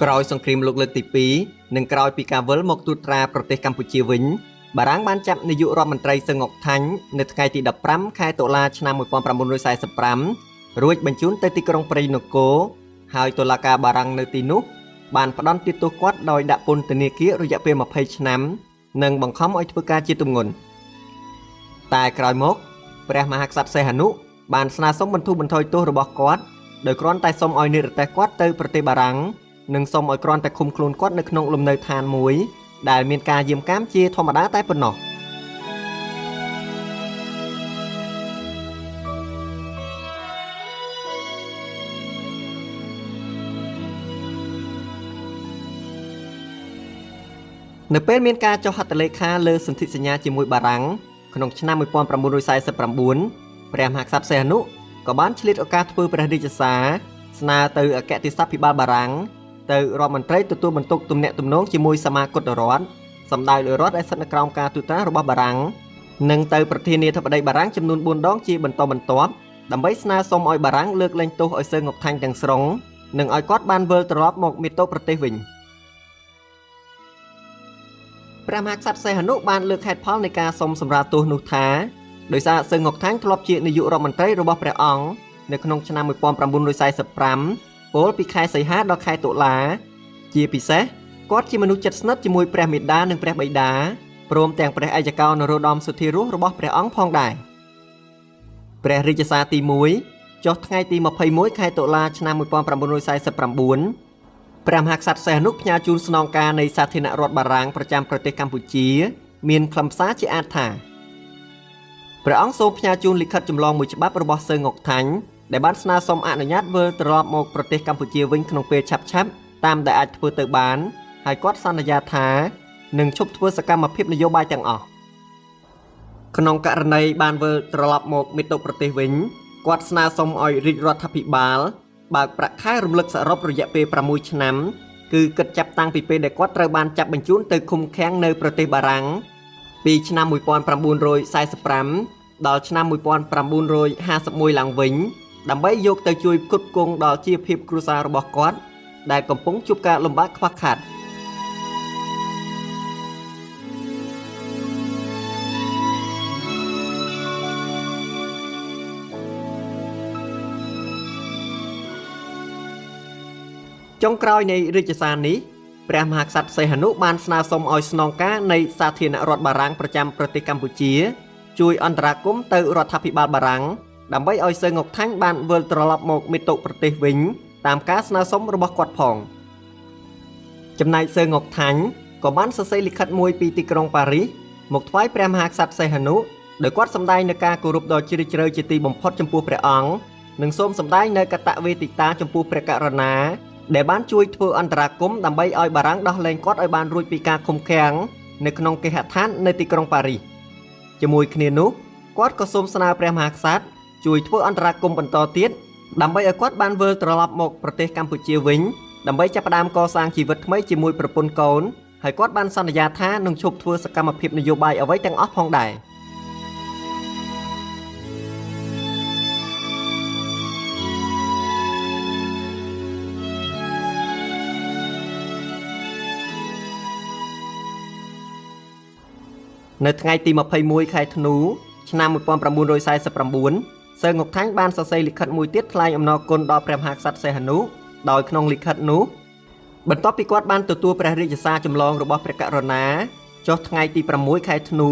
ក្រោយសង្គ្រាមលោកលើកទី2និងក្រោយពីការវិលមកត្រួតត្រាប្រទេសកម្ពុជាវិញបារាំងបានចាប់នាយករដ្ឋមន្ត្រីសឹង ងុក ថាញ់នៅថ្ងៃទី15ខែតុលាឆ្នាំ1945រួចបញ្ជូនទៅទីក្រុងព្រៃនគរហើយតុលាការបារាំងនៅទីនោះបានផ្តន្ទាទោសគាត់ដោយដាក់ពន្ធនាគាររយៈពេល20ឆ្នាំនិងបង្ខំឲ្យធ្វើការជាទម្ងន់តែក្រោយមកព្រះមហាក្សត្រសីហនុបានស្នើសុំបន្ធូរបន្ថយទោសរបស់គាត់ដោយគ្រាន់តែសុំឲ្យនិរទេសគាត់ទៅប្រទេសបារាំងនិងសូមឲ្យគ្រាន់តែឃុំខ្លួនគាត់នៅក្នុងលំនៅឋានមួយដែលមានការយាមកាមជាធម្មតាតែប៉ុណ្ណោះនៅពេលមានការចុះហត្ថលេខាលើសន្ធិសញ្ញាជាមួយបារាំងក្នុងឆ្នាំ1949ព្រះមហាក្សត្រសីហនុក៏បានឆ្លៀតឱកាសធ្វើព្រះរាជសារស្នើទៅអគ្គទេសាភិបាលបារាំងទៅរដ្ឋមន្ត្រីទទួលបន្ទុកទំនាក់ទំនងជាមួយសមាគមរដ្ឋសម្ដៅលើរដ្ឋដែលស្ថិតនៅក្រោមការទូតារបស់បារាំងនិងទៅប្រធានាធិបតីបារាំងចំនួន4ដងជាបន្តបន្ទាប់ដើម្បីស្នើសុំឲ្យបារាំងលើកលែងទោសឲ្យសឺ ងុក ថាញ់ទាំងស្រុងនិងឲ្យគាត់បានវិលត្រឡប់មកមាតុប្រទេសវិញព្រះមហាក្សត្រសីហនុបានលើកហេតុផលនៃការសុំសម្រាលទោសនោះថាដោយសារសឺ ងុក ថាញ់ធ្លាប់ជានាយករដ្ឋមន្ត្រីរបស់ព្រះអង្គនៅក្នុងឆ្នាំ1945ពលពីខែសីហាដល់ខែតុលាជាពិសេសគាត់ជាមនុស្សជិតស្និទ្ធជាមួយព្រះមេដានិងព្រះបិតាព្រមទាំងព្រះឯកកោនរោត្តមសុធិរសរបស់ព្រះអង្គផងដែរព្រះរាជសារទី1ចុះថ្ងៃទី21ខែតុលាឆ្នាំ1949ព្រះមហាក្សត្រសីហនុផ្ញើជូនស្នងការនៃសាធារណរដ្ឋបារាំងប្រចាំប្រទេសកម្ពុជាមានខ្លឹមសារជាអាចថាព្រះអង្គសូមផ្ញើជូនលិខិតចម្លងមួយច្បាប់របស់សឺ ងុក ថាញ់ដែលបានស្នើសុំអនុញ្ញាតវិលត្រឡប់មកប្រទេសកម្ពុជាវិញក្នុងពេលឆាប់ៗតាមដែលអាចធ្វើទៅបានហើយគាត់សន្យាថានឹងឈប់ធ្វើសកម្មភាពនយោបាយទាំងអស់ក្នុងករណីបានវិលត្រឡប់មកមាតុប្រទេសវិញគាត់ស្នើសុំឲ្យរាជរដ្ឋាភិបាលបើកប្រាក់ខែរំលឹកសរុបរយៈពេល6ឆ្នាំគឺគិតចាប់តាំងពីពេលដែលគាត់ត្រូវបានចាប់បញ្ជូនទៅឃុំឃាំងនៅប្រទេសបារាំងពីឆ្នាំ1945ដល់ឆ្នាំ1951ឡើងវិញដើម្បីយកទៅជួយផ្គត់ផ្គង់ដល់ជីវភាពគ្រួសាររបស់គាត់ដែលកំពុងជួបការលំបាកខ្វះខាតចុងក្រោយនៃរាជសារនេះព្រះមហាក្សត្រសីហនុបានស្នើសុំឲ្យស្នងការនៃសាធារណរដ្ឋបារាំងប្រចាំប្រទេសកម្ពុជាជួយអន្តរាគមន៍ទៅរដ្ឋាភិបាលបារាំងដើម្បីឲ្យសឺ ងុក ថាញ់បានវិលត្រឡប់មកមាតុប្រទេសវិញតាមការស្នើសុំរបស់គាត់ផងចំណែកសឺ ងុក ថាញ់ក៏បានសរសេរលិខិតមួយពីទីក្រុងប៉ារីសមកថ្វាយព្រះមហាក្សត្រសីហនុដោយគាត់សម្ដែងនូវការគោរពដ៏ជ្រាលជ្រៅជាទីបំផុតចំពោះព្រះអង្គនិងសូមសម្ដែងនូវកតវេទិតាចំពោះព្រះករុណាដែលបានជួយធ្វើអន្តរាគមន៍ដើម្បីឲ្យបារាំងដោះលែងគាត់ឲ្យបានរួចពីការឃុំឃាំងនៅក្នុងគេហដ្ឋាននៅទីក្រុងប៉ារីសជាមួយគ្នានោះគាត់ក៏សូមស្នើព្រះមហាក្សត្រជួយធ្វើអន្តរាគមន៍បន្តទៀតដើម្បីឲ្យគាត់បានវិលត្រឡប់មកប្រទេសកម្ពុជាវិញដើម្បីចាប់ផ្ដើមកសាងជីវិតថ្មីជាមួយប្រពន្ធកូនហើយគាត់បានសន្យាថានឹងឈប់ធ្វើសកម្មភាពនយោបាយអ្វីទាំងអស់ផងដែរនៅថ្ងៃទី21ខែធ្នូឆ្នាំ1949សឺ ងុក ថាញ់បានសរសេរលិខិតមួយទៀតថ្លែងអំណរគុណដល់ព្រះមហាក្សត្រសីហនុដោយក្នុងលិខិតនោះបន្ទាប់ពីគាត់បានទទួលព្រះរាជសារចម្លងរបស់ព្រះករុណាចុះថ្ងៃទី6ខែធ្នូ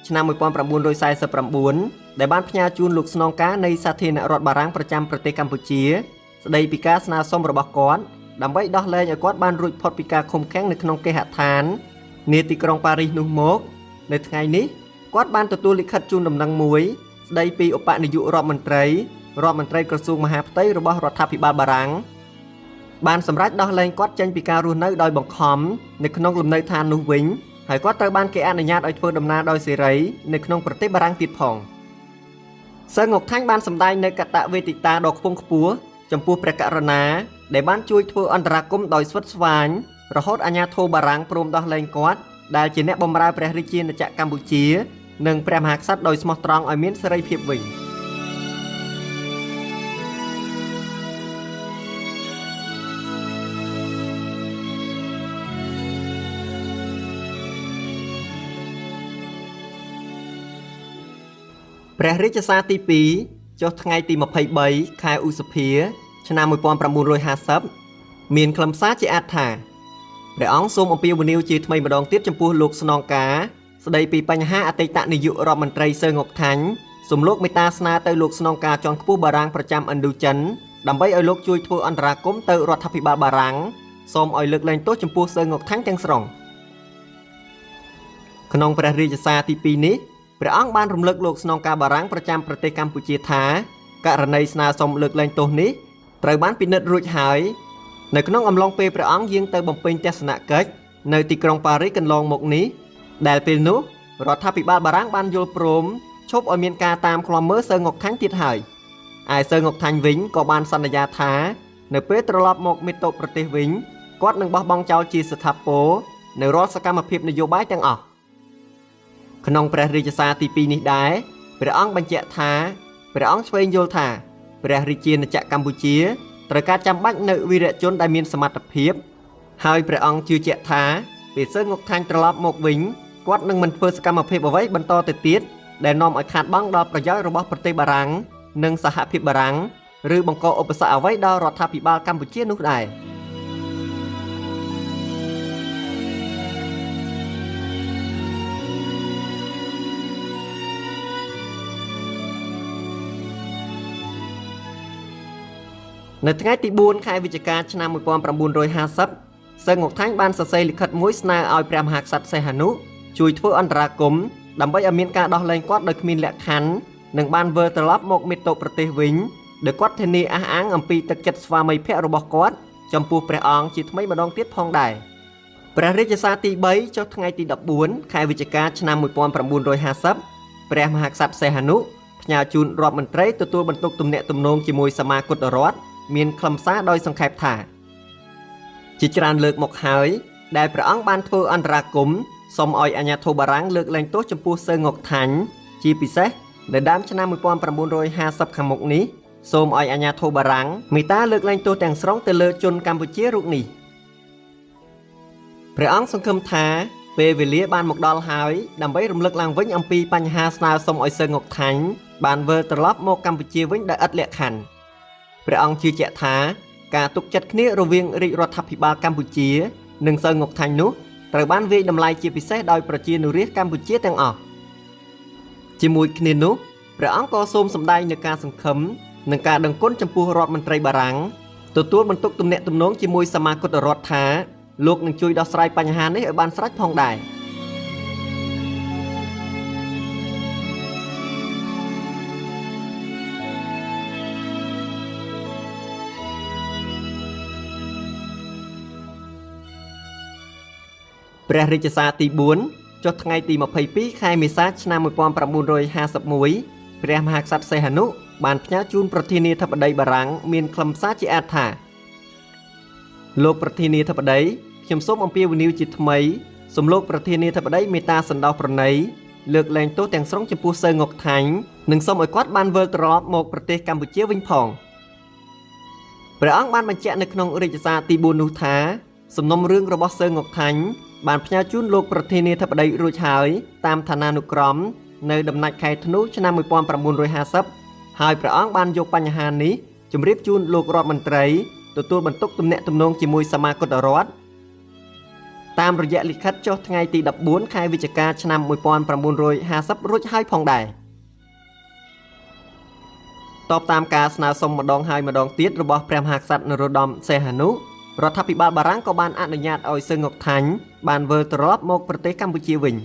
ឆ្នាំ1949ដែលបានផ្ញើជូនលោកស្នងការនៃសាធារណរដ្ឋបារាំងប្រចាំប្រទេសកម្ពុជាស្ដីពីការស្នើសុំរបស់គាត់ដើម្បីដោះលែងឲ្យគាត់បានរួចផុតពីការឃុំឃាំងនៅក្នុងគេហដ្ឋាននាទីក្រុងប៉ារីសនោះមកនៅថ្ងៃនេះគាត់បានទទួលលិខិតជូនដំណឹងមួយស្ដីពីឧបនាយករដ្ឋមន្ត្រីក្រសួងមហាផ្ទៃរបស់រដ្ឋាភិបាលបារាំងបានសម្រេចដោះលែងគាត់ចេញពីការរស់នៅដោយបង្ខំនៅក្នុងលំនៅឋាននោះវិញហើយគាត់ត្រូវបានគេអនុញ្ញាតឲ្យធ្វើដំណើរដោយសេរីនៅក្នុងប្រទេសបារាំងទៀតផងសឺ ងុក ថាញ់បានសម្ដែងនៅកតវេទិតាដ៏ខ្ពង់ខ្ពស់ចំពោះព្រះករុណាដែលបានជួយធ្វើអន្តរាគមន៍ដោយស្វិតស្វាញរហូតអាជ្ញាធរបារាំងព្រមដោះលែងគាត់ដែលជាអ្នកបម្រើព្រះរាជាណាចក្រកម្ពុជានិងព្រះមហាក្សត្រដោយស្មោះត្រង់ឲ្យមានសេរីភាពវិញ ព្រះរាជសារទី2ចុះថ្ងៃទី23ខែឧសភាឆ្នាំ1950មានខ្លឹមសារជាអត្ថថាព្រះអង្គសូមអំពាវនាវជាថ្មីម្ដងទៀតចំពោះលោកស្នងការស្ដីពីបញ្ហាអតីតនាយករដ្ឋមន្ត្រីសឺងុកថាញ់សូមលោកមេត្តាស្នើទៅលោកស្នងការជាន់ខ្ពស់បារាំងប្រចាំឥណ្ឌូចិនដើម្បីឲ្យលោកជួយធ្វើអន្តរាគមន៍ទៅរដ្ឋាភិបាលបារាំងសូមឲ្យលើកលែងទោសចំពោះសឺងុកថាញ់ទាំងស្រុងក្នុងព្រះរាជសារទី2នេះព្រះអង្គបានរំលឹកលោកស្នងការបារាំងប្រចាំប្រទេសកម្ពុជាថាករណីស្នើសុំលើកលែងទោសនេះត្រូវបានពិនិត្យរួចហើយនៅក្នុងអំឡុងពេលព្រះអង្គយាងទៅបំពេញទស្សនកិច្ចនៅទីក្រុងប៉ារីសកន្លងមកនេះដែលពេលនោះរដ្ឋាភិបាលបារាំងបានយល់ព្រមឈប់ឲ្យមានការតាមឃ្លាំមើលសឺងុកថាញ់ទៀតហើយឯសឺងុកថាញ់វិញក៏បានសន្យាថានៅពេលត្រឡប់មកមាតុប្រទេសវិញគាត់នឹងបោះបង់ចោលជាស្ថាពរនៅរាល់សកម្មភាពនយោបាយទាំងអស់ក្នុងព្រះរាជសារទី2នេះដែរព្រះអង្គបញ្ជាក់ថាព្រះអង្គឆ្វេងយល់ថាព្រះរាជាណាចក្រកម្ពុជាត្រូវការចាំបាច់នៅវីរៈជនដែលមានសមត្ថភាពហើយព្រះអង្គជឿជាក់ថាពេលសឺងុកថាញ់ត្រឡប់មកវិញគាត់នឹងមិនធ្វើសកម្មភាពអ្វីបន្តទៅទៀតដែលនាំឲ្យខាតបង់ដល់ប្រយោជន៍របស់ប្រទេសបារាំងនិងសហភាពបារាំងឬបង្កឧបសគ្គអ្វីដល់រដ្ឋាភិបាលកម្ពុជានោះដែរនៅថ្ងៃទី4ខែវិច្ឆិកាឆ្នាំ1950សឺងុកថាញ់បានសរសេរលិខិតមួយស្នើឲ្យព្រះមហាក្សត្រសីហនុជួយធ្វើអន្តរាគមន៍ដើម្បីឲ្យមានការដោះលែងគាត់ដោយគ្មានលក្ខខណ្ឌនិងបានវិលត្រឡប់មកមាតុប្រទេសវិញដោយគាត់ធានាអះអាងអំពីទឹកចិត្តស្វាមីភក្តិរបស់គាត់ចំពោះព្រះអង្គជាថ្មីម្ដងទៀតផងដែរព្រះរាជសារទី3ចុះថ្ងៃទី14ខែវិច្ឆិកាឆ្នាំ1950ព្រះមហាក្សត្រសីហនុផ្ញើជូនរដ្ឋមន្ត្រីទទួលបន្ទុកទំនាក់ទំនងជាមួយសមាគមរដ្ឋមានខ្លឹមសារដោយសង្ខេបថាជាច្រើនលើកមកហើយដែលព្រះអង្គបានធ្វើអន្តរាគមន៍សូមឲ្យអាជ្ញាធរបារាំងលើកលែងទោសចំពោះសឺងុកថាញ់ជាពិសេសនៅដើមឆ្នាំ1950ខាងមុខនេះសូមឲ្យអាជ្ញាធរបារាំងមេត្តាលើកលែងទោសទាំងស្រុងទៅលើជនកម្ពុជារូបនេះព្រះអង្គសង្ឃឹមថាពេលវេលាបានមកដល់ហើយដើម្បីរំលឹកឡើងវិញអំពីបញ្ហាស្នើសុំឲ្យសឺងុកថាញ់បានវិលត្រឡប់មកកម្ពុជាវិញដោយឥតលក្ខខណ្ឌព្រះអង្គជឿជាក់ថាការទុកចិត្តគ្នារវាងរាជរដ្ឋាភិបាលកម្ពុជានិងសឺងុកថាញ់នោះត្រូវបានវាយតម្លៃជាពិសេសដោយប្រជានុរាស្ត្រកម្ពុជាទាំងអស់ជាមួយគ្នានោះព្រះអង្គក៏សូមសម្ដែងនូវការសង្ឃឹមនិងការដឹងគុណចំពោះរដ្ឋមន្ត្រីបារាំងទទួលបន្ទុកទំនាក់ទំនងជាមួយសមាគមរដ្ឋថាលោកនឹងជួយដោះស្រាយបញ្ហានេះឲ្យបានស្រេចផងដែរព្រះរាជសារទី4ចុះថ្ងៃទី22ខែមេសាឆ្នាំ1951ព្រះមហាក្សត្រសីហនុបានផ្ញើជូនប្រធានាធិបតីបារាំងមានខ្លឹមសារជាអត្ថថាលោកប្រធានាធិបតីខ្ញុំសូមអំពាវនាវជាថ្មីសូមលោកប្រធានាធិបតីមេត្តាសន្តោសប្រណីលើកលែងទោសទាំងស្រុងចំពោះសឺងុកថាញ់និងសូមឲ្យគាត់បានវិលត្រឡប់មកប្រទេសកម្ពុជាវិញផងព្រះអង្គបានបញ្ជាក់នៅក្នុងរាជសារទី4នោះថាសំណុំរឿងរបស់សឺងុកថាញ់បានផ្ញើជូនលោកប្រធានាធិបតីរួចហើយតាមឋានានុក្រមនៅដំណាច់ខែធ្នូឆ្នាំ1950ហើយព្រះអង្គបានយកបញ្ហានេះជម្រាបជូនលោករដ្ឋមន្ត្រីទទួលបន្ទុកទំនាក់ទំនងជាមួយសមាគមរដ្ឋតាមរយៈលិខិតចុះថ្ងៃទី14ខែវិច្ឆិកាឆ្នាំ1950រួចហើយផងដែរតបតាមការស្នើសុំម្ដងហើយម្ដងទៀតរបស់ព្រះមហាក្សត្រនរោត្តមសីហនុរដ្ឋាភិបាលបារាំងក៏បានអនុញ្ញាតឲ្យសឺងុកថាញ់បានវិលត្រឡប់មកប្រទេសកម្ពុជាវិញ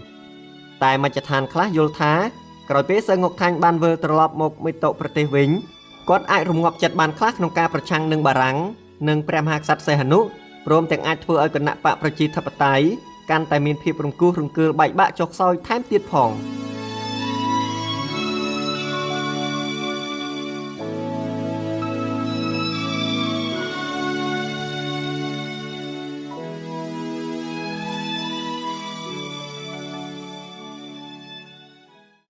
តែមជ្ឈដ្ឋានខ្លះយល់ថាក្រោយពេលសឺងុកថាញ់បានវិលត្រឡប់មកមាតុប្រទេសវិញគាត់អាចរងាប់ចិត្តបានខ្លះក្នុងការប្រឆាំងនឹងបារាំងនិងព្រះមហាក្សត្រសីហនុព្រមទាំងអាចធ្វើឲ្យគណៈបកប្រជាធិបតេយ្យកាន់តែមានភាពរង្គោះរង្គើលបែកបាក់ចុះខ្សោយថែមទៀតផង។